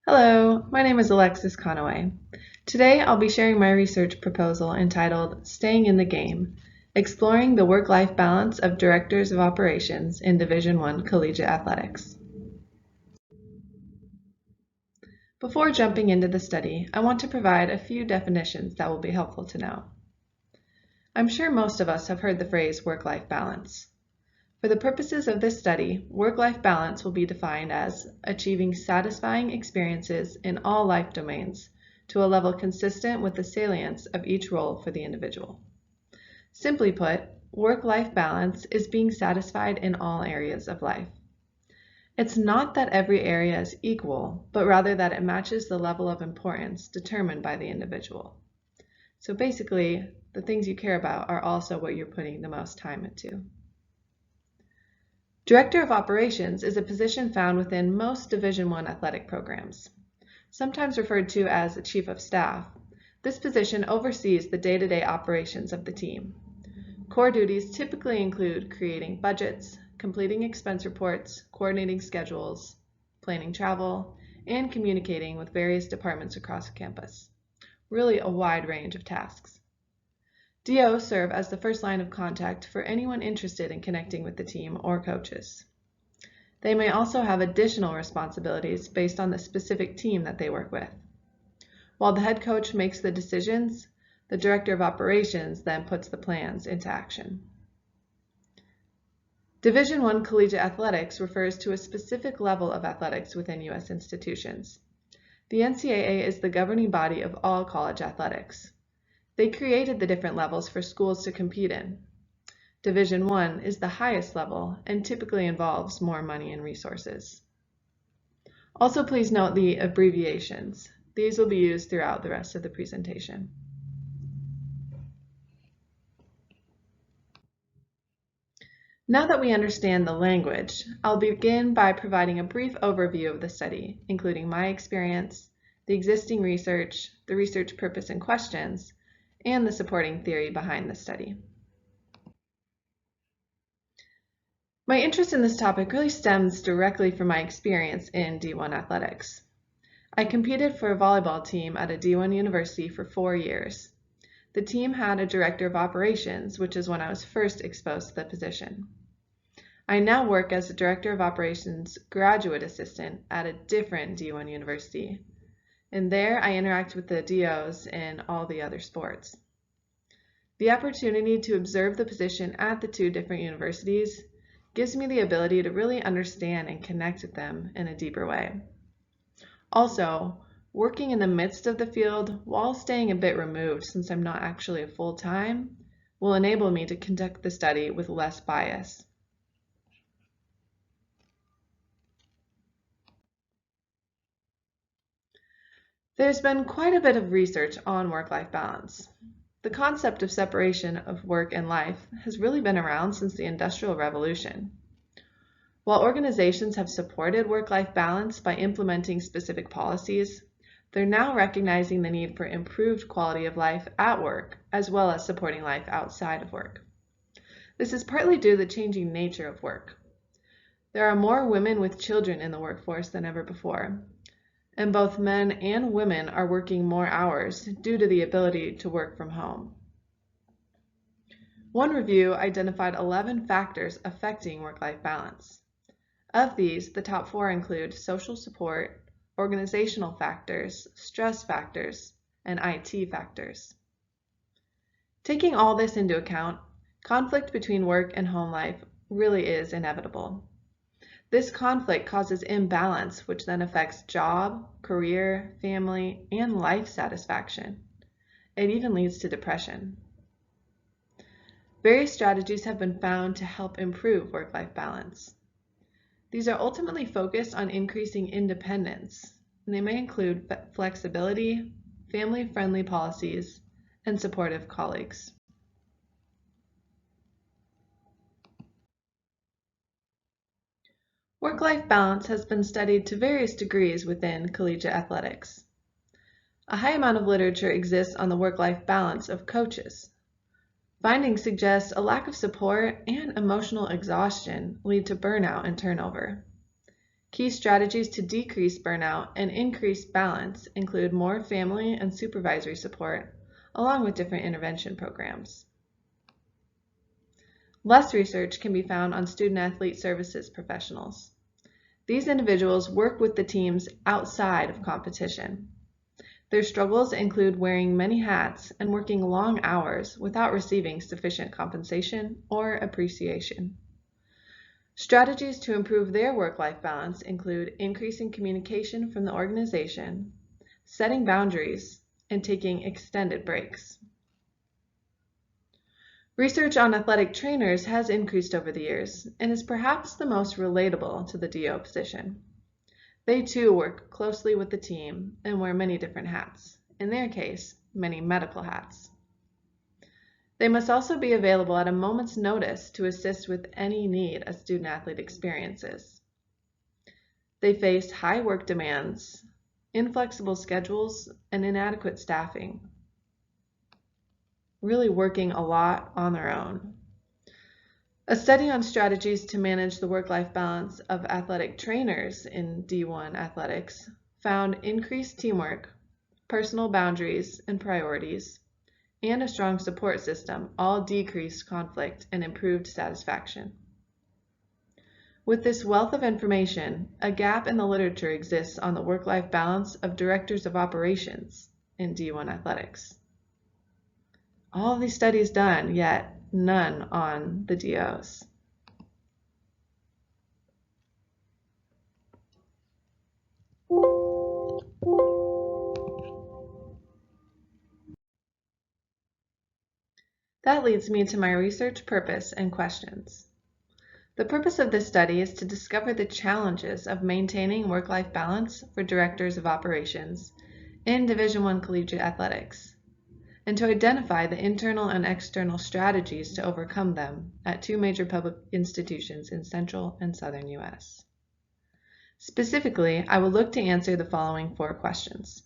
Hello, my name is Alexis Conaway. Today I'll be sharing my research proposal entitled Staying in the Game, Exploring the Work-Life Balance of Directors of Operations in Division I Collegiate Athletics. Before jumping into the study, I want to provide a few definitions that will be helpful to know. I'm sure most of us have heard the phrase work-life balance. For the purposes of this study, work-life balance will be defined as achieving satisfying experiences in all life domains to a level consistent with the salience of each role for the individual. Simply put, work-life balance is being satisfied in all areas of life. It's not that every area is equal, but rather that it matches the level of importance determined by the individual. So basically, the things you care about are also what you're putting the most time into. Director of Operations is a position found within most Division I athletic programs. Sometimes referred to as a Chief of Staff, this position oversees the day-to-day operations of the team. Core duties typically include creating budgets, completing expense reports, coordinating schedules, planning travel, and communicating with various departments across campus. Really a wide range of tasks. DOs serve as the first line of contact for anyone interested in connecting with the team or coaches. They may also have additional responsibilities based on the specific team that they work with. While the head coach makes the decisions, the Director of Operations then puts the plans into action. Division I Collegiate Athletics refers to a specific level of athletics within U.S. institutions. The NCAA is the governing body of all college athletics. They created the different levels for schools to compete in. Division I is the highest level and typically involves more money and resources. Also, please note the abbreviations. These will be used throughout the rest of the presentation. Now that we understand the language, I'll begin by providing a brief overview of the study, including my experience, the existing research, the research purpose and questions, and the supporting theory behind the study. My interest in this topic really stems directly from my experience in D1 athletics. I competed for a volleyball team at a D1 university for 4 years. The team had a director of operations, which is when I was first exposed to the position. I now work as a director of operations graduate assistant at a different D1 university. And there I interact with the DOs in all the other sports. The opportunity to observe the position at the two different universities gives me the ability to really understand and connect with them in a deeper way. Also, working in the midst of the field while staying a bit removed since I'm not actually a full-time will enable me to conduct the study with less bias. There's been quite a bit of research on work-life balance. The concept of separation of work and life has really been around since the Industrial Revolution. While organizations have supported work-life balance by implementing specific policies, they're now recognizing the need for improved quality of life at work, as well as supporting life outside of work. This is partly due to the changing nature of work. There are more women with children in the workforce than ever before, and both men and women are working more hours due to the ability to work from home. One review identified 11 factors affecting work-life balance. Of these, the top 4 include social support, organizational factors, stress factors, and IT factors. Taking all this into account, conflict between work and home life really is inevitable. This conflict causes imbalance, which then affects job, career, family, and life satisfaction. It even leads to depression. Various strategies have been found to help improve work-life balance. These are ultimately focused on increasing independence, and they may include flexibility, family-friendly policies, and supportive colleagues. Work-life balance has been studied to various degrees within collegiate athletics. A high amount of literature exists on the work-life balance of coaches. Findings suggest a lack of support and emotional exhaustion lead to burnout and turnover. Key strategies to decrease burnout and increase balance include more family and supervisory support, along with different intervention programs. Less research can be found on student-athlete services professionals. These individuals work with the teams outside of competition. Their struggles include wearing many hats and working long hours without receiving sufficient compensation or appreciation. Strategies to improve their work-life balance include increasing communication from the organization, setting boundaries, and taking extended breaks. Research on athletic trainers has increased over the years and is perhaps the most relatable to the DO position. They too work closely with the team and wear many different hats, in their case, many medical hats. They must also be available at a moment's notice to assist with any need a student-athlete experiences. They face high work demands, inflexible schedules, and inadequate staffing, really working a lot on their own. A study on strategies to manage the work-life balance of athletic trainers in D1 athletics found increased teamwork, personal boundaries and priorities, and a strong support system all decreased conflict and improved satisfaction. With this wealth of information, a gap in the literature exists on the work-life balance of directors of operations in D1 athletics. All of these studies done, yet none on the DOs. That leads me to my research purpose and questions. The purpose of this study is to discover the challenges of maintaining work-life balance for directors of operations in Division I collegiate athletics, and to identify the internal and external strategies to overcome them at two major public institutions in Central and Southern U.S. Specifically, I will look to answer the following 4 questions.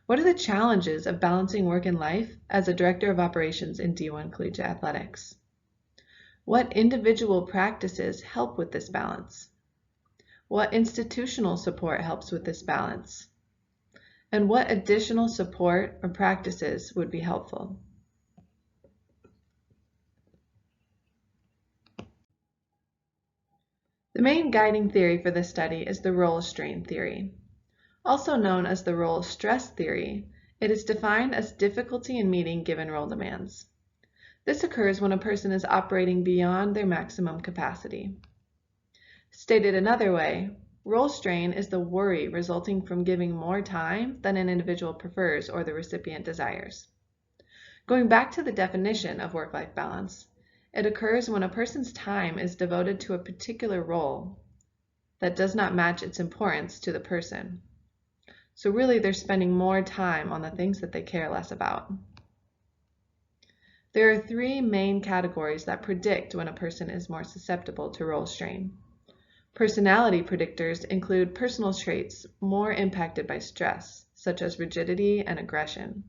What are the challenges of balancing work and life as a director of operations in D1 collegiate athletics? What individual practices help with this balance? What institutional support helps with this balance? And what additional support or practices would be helpful? The main guiding theory for this study is the role strain theory. Also known as the role stress theory, it is defined as difficulty in meeting given role demands. This occurs when a person is operating beyond their maximum capacity. Stated another way, role strain is the worry resulting from giving more time than an individual prefers or the recipient desires. Going back to the definition of work-life balance, it occurs when a person's time is devoted to a particular role that does not match its importance to the person. So really, they're spending more time on the things that they care less about. There are 3 main categories that predict when a person is more susceptible to role strain. Personality predictors include personal traits more impacted by stress, such as rigidity and aggression.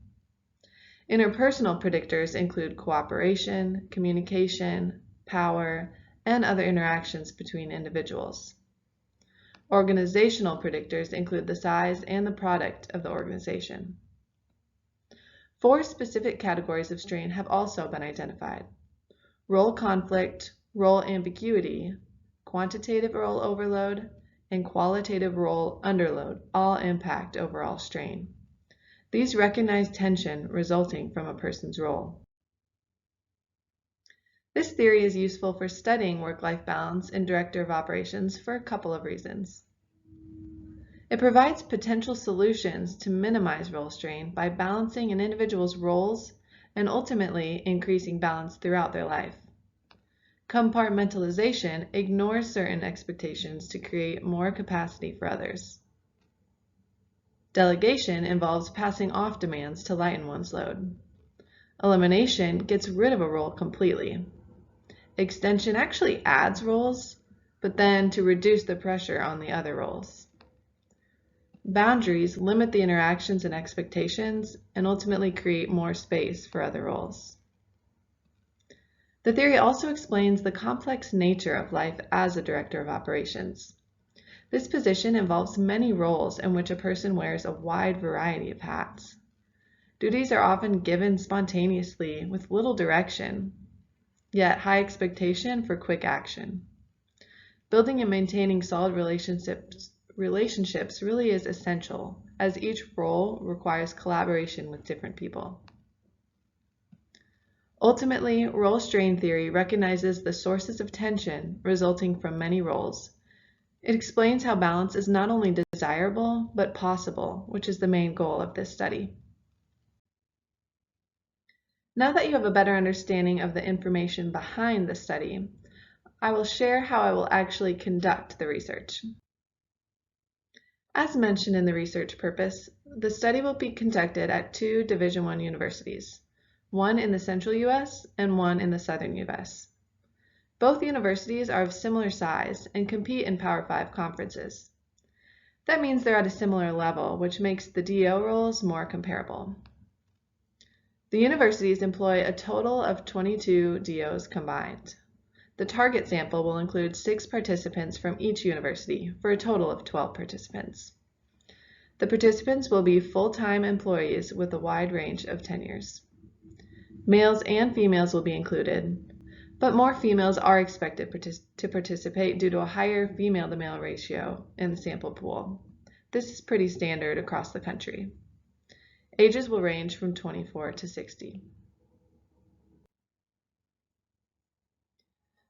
Interpersonal predictors include cooperation, communication, power, and other interactions between individuals. Organizational predictors include the size and the product of the organization. 4 specific categories of strain have also been identified. Role conflict, role ambiguity, quantitative role overload, and qualitative role underload all impact overall strain. These recognize tension resulting from a person's role. This theory is useful for studying work-life balance in director of operations for a couple of reasons. It provides potential solutions to minimize role strain by balancing an individual's roles and ultimately increasing balance throughout their life. Compartmentalization ignores certain expectations to create more capacity for others. Delegation involves passing off demands to lighten one's load. Elimination gets rid of a role completely. Extension actually adds roles, but then to reduce the pressure on the other roles. Boundaries limit the interactions and expectations and ultimately create more space for other roles. The theory also explains the complex nature of life as a director of operations. This position involves many roles in which a person wears a wide variety of hats. Duties are often given spontaneously with little direction, yet high expectation for quick action. Building and maintaining solid relationships really is essential, as each role requires collaboration with different people. Ultimately, role strain theory recognizes the sources of tension resulting from many roles. It explains how balance is not only desirable, but possible, which is the main goal of this study. Now that you have a better understanding of the information behind the study, I will share how I will actually conduct the research. As mentioned in the research purpose, the study will be conducted at 2 Division I universities, one in the central U.S. and one in the southern U.S. Both universities are of similar size and compete in Power 5 conferences. That means they're at a similar level, which makes the DO roles more comparable. The universities employ a total of 22 DOs combined. The target sample will include 6 participants from each university for a total of 12 participants. The participants will be full-time employees with a wide range of tenures. Males and females will be included, but more females are expected to participate due to a higher female-to-male ratio in the sample pool. This is pretty standard across the country. Ages will range from 24 to 60.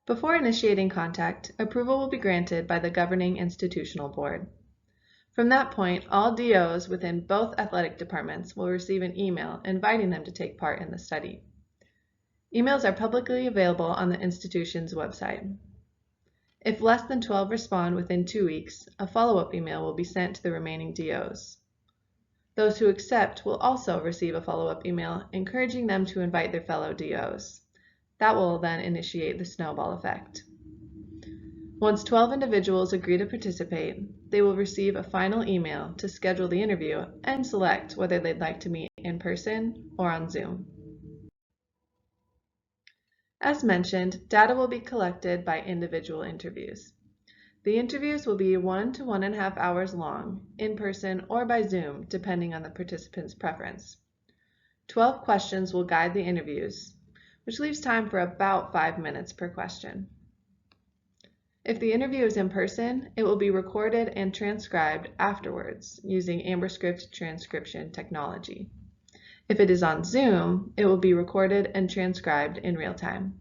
Before initiating contact, approval will be granted by the governing institutional board. From that point, all DOs within both athletic departments will receive an email inviting them to take part in the study. Emails are publicly available on the institution's website. If less than 12 respond within 2 weeks, a follow-up email will be sent to the remaining DOs. Those who accept will also receive a follow-up email encouraging them to invite their fellow DOs. That will then initiate the snowball effect. Once 12 individuals agree to participate, they will receive a final email to schedule the interview and select whether they'd like to meet in person or on Zoom. As mentioned, data will be collected by individual interviews. The interviews will be 1 to 1.5 hours long, in person or by Zoom, depending on the participant's preference. 12 questions will guide the interviews, which leaves time for about 5 minutes per question. If the interview is in person, it will be recorded and transcribed afterwards using AmberScript transcription technology. If it is on Zoom, it will be recorded and transcribed in real time.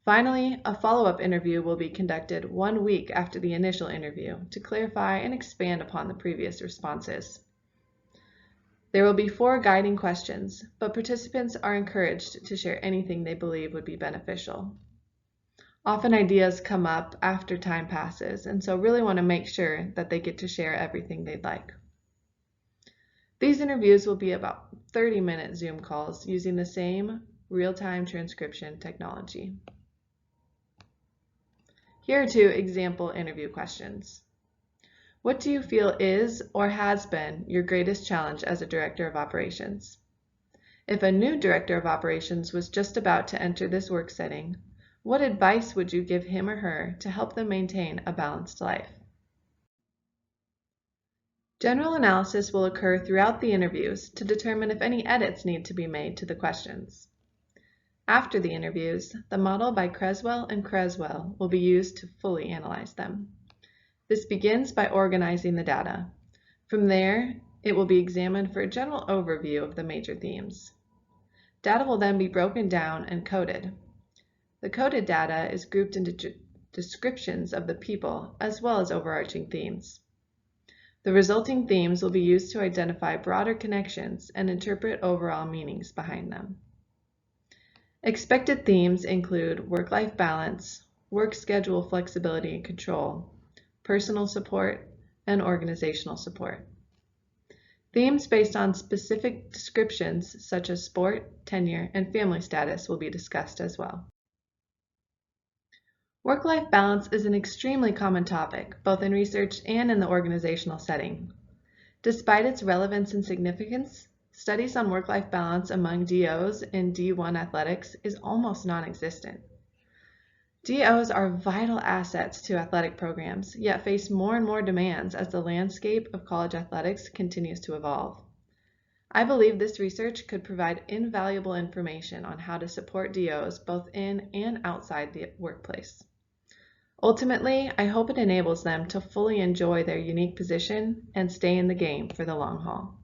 Finally, a follow-up interview will be conducted 1 week after the initial interview to clarify and expand upon the previous responses. There will be 4 guiding questions, but participants are encouraged to share anything they believe would be beneficial. Often ideas come up after time passes, and so really want to make sure that they get to share everything they'd like. These interviews will be about 30-minute Zoom calls using the same real-time transcription technology. Here are 2 example interview questions. What do you feel is or has been your greatest challenge as a director of operations? If a new director of operations was just about to enter this work setting, what advice would you give him or her to help them maintain a balanced life? General analysis will occur throughout the interviews to determine if any edits need to be made to the questions. After the interviews, the model by Creswell and Creswell will be used to fully analyze them. This begins by organizing the data. From there, it will be examined for a general overview of the major themes. Data will then be broken down and coded. The coded data is grouped into descriptions of the people as well as overarching themes. The resulting themes will be used to identify broader connections and interpret overall meanings behind them. Expected themes include work-life balance, work schedule flexibility and control, personal support, and organizational support. Themes based on specific descriptions such as sport, tenure, and family status will be discussed as well. Work-life balance is an extremely common topic, both in research and in the organizational setting. Despite its relevance and significance, studies on work-life balance among DOs in D1 athletics is almost non-existent. DOs are vital assets to athletic programs, yet face more and more demands as the landscape of college athletics continues to evolve. I believe this research could provide invaluable information on how to support DOs both in and outside the workplace. Ultimately, I hope it enables them to fully enjoy their unique position and stay in the game for the long haul.